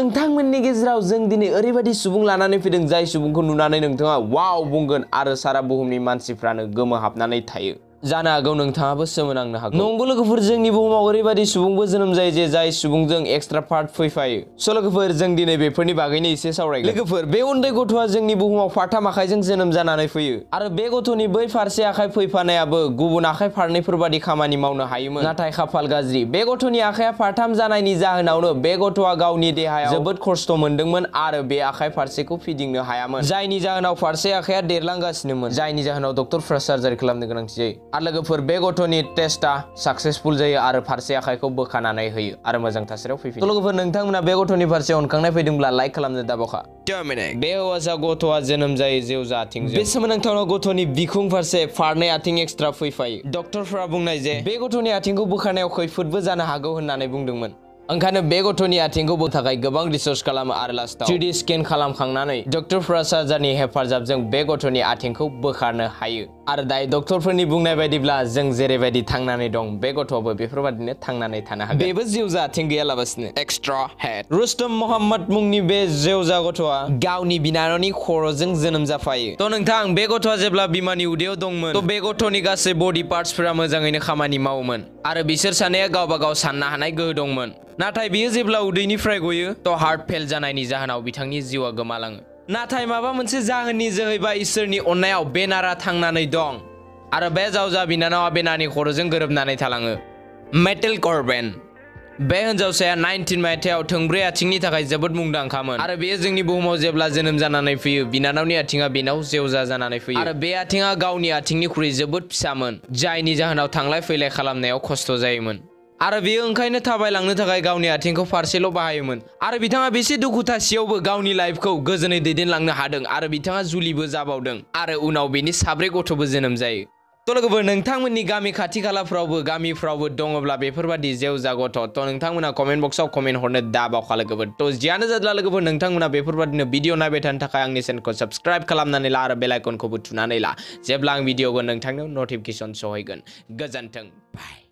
नोंथांमोननि गेजेराव जों दिनै ओरैबायदि सुबुं लानानै फैदों जाय सुबुंखौ नुनानै नोंथाङा वाव बुंगोन आरो सारा बुहुमनि मानसिफ्रानो गोमोहाबनानै थायो। जानो हागौ नोंथाङाबो सोमोनांनो हागौ। नंगौ लोगोफोर, जोंनि बुहुमाव ओरैबायदि सुबुंबो जोनोम जायो जे जाय सुबुंजों एक्सट्रा पार्ट फैफायो। स' लोगोफोर, जों दिनै बेफोरनि बागैनो एसे सावरायगोन। लोगोफोर, बे उन्दै गथ'आ जोंनि बुहुमाव फारथाम आखाइजों जोनोम जानानै फैयो आरो बे गथ'नि बै फारसे आखाइ फैफानायाबो गुबुन आखाइ फारनैफोर बादि खामानि मावनो हायोमोन। नाथाय खाफाल गाज्रि, बे गथ'नि आखाइया फारथाम जानायनि जाहोनावनो बे गथ'आ गावनि देहायाव जोबोद खस्थ' मोनदोंमोन आरो बे आखाइ फारसेखौ फिदिंनो हायामोन, जायनि जाहोनाव फारसे आखाइया देरलांगासिनोमोन, जायनि जाहोनाव डक्टरफ्रा सार्जारि खालामनो गोनांथि जायो। आरो लोगोफोर, बे गथ'नि टेस्टआ साक्सेसफुल जायो आरो फारसे आखाइखौ बोखानानै होयो आरो मोजां थासारियाव फैफिनो। लोगोफोर, नोंथांमोना बे गथ'नि फारसे अनखांनाय फैदोंब्ला लाइक खालामनो दाबावखा। बे हौवासा गथ'आ जोनोम जायो जेवजा आथिंजों। बे सोमोनांथाव गथ'नि बिखुं फारसे फारनै आथिं एक्सट्रा फैफायो। डक्टरफ्रा बुंनाय जे बे गथ'नि आथिंखौ बोखानायाव खैफोदबो जानो हागौ होननानै बुंदोंमोन। ओंखायनो बे गथ'नि आथिंखौ बोखानो थाखाय गोबां रिसार्च खालामो आरो लास्टाव 3D स्केन खालामखांनानै डक्टरफ्रा सार्जारिनि हेफाजाबजों बे गथ'नि आथिंखौ बोखारनो हायो। आरो दायो डक्टरफोरनि बुंनाय बायदिब्ला जों जेरैबायदि थांनानै दं बे गथ'आबो बेफोरबादिनो थांनानै थानो हागोन। बेबो जेवजा आथिं गैयालाबासिनो एक्सट्रा हेड। रुस्तम मोहम्मद मुंनि बे जेवजा गथ'आ गावनि बिनानावनि खर'जों जोनोम जाफायो। थ' नोंथां, बे गथ'आ जेब्ला बिमानि उदैयाव दंमोन थ' बे गथ'नि गासै बडि पार्टसफोरा मोजाङैनो खामानि मावोमोन आरो बिसोर सानैया गावबा गाव साननो हानाय गोहो दंमोन। नाथाय बियो जेब्ला उदैनिफ्राय गयो थ' हार्ट फेल जानायनि जाहोनाव बिथांनि जिउआ गोमालाङो। नाथाय माबा मोनसे जाहोननि जोहै बा इसोरनि अननायाव बे नारा थांनानै दं आरो बे जावजा बिनानावा बे नानि खर'जों गोरोबनानै थालाङो। मेटेल कर्बेन। बे हिनजावसाया 19 मायथाइयाव थोंब्रै आथिंनि थाखाय जोबोद मुंदांखामोन आरो बेयो जोंनि बुहुमाव जेब्ला जोनोम जानानै फैयो बिनानावनि आथिङा बेनाव जेवजा जानानै फैयो आरो बे आथिङा गावनि आथिंनिख्रुइ जोबोद फिसामोन, जायनि जाहोनाव थांलाय फैलाय खालामनायाव खस्थ' जायोमोन आरो बेयो ओंखायनो थाबायलांनो थाखाय गावनि आथिंखौ फारसेल' बाहायोमोन। आरो बिथाङा बेसे दुखुथासेयावबो गावनि लाइफखौ गोजोनै दैदेनलांनो हादों आरो बिथाङा जुलिबो जाबावदों आरो उनाव बेनि 4 गथ'बो जोनोम जायो। थ' लोगोफोर, नोंथांमोननि गामि खाथि खालाफ्रावबो गामिफ्रावबो दङब्ला बेफोरबादि जेवजा गथ' थ' नोंथांमोना कमेन्ट बक्सआव कमेन्ट हरनो दाबावखा लोगोफोर। थ' जियानो जादोला लोगोफोर, नोंथांमोना बेफोरबादिनो भिडिअ नायबाय थानो थाखाय आंनि चेनेलखौ साबस्क्राइब खालामनानै ला आरो बेल आइकनखौबो थुनानै ला, जेब्ला आं भिडिअ होगोन नोंथांनो नटिफिकेसन सहैगोन। गोजोन्थों। बाय।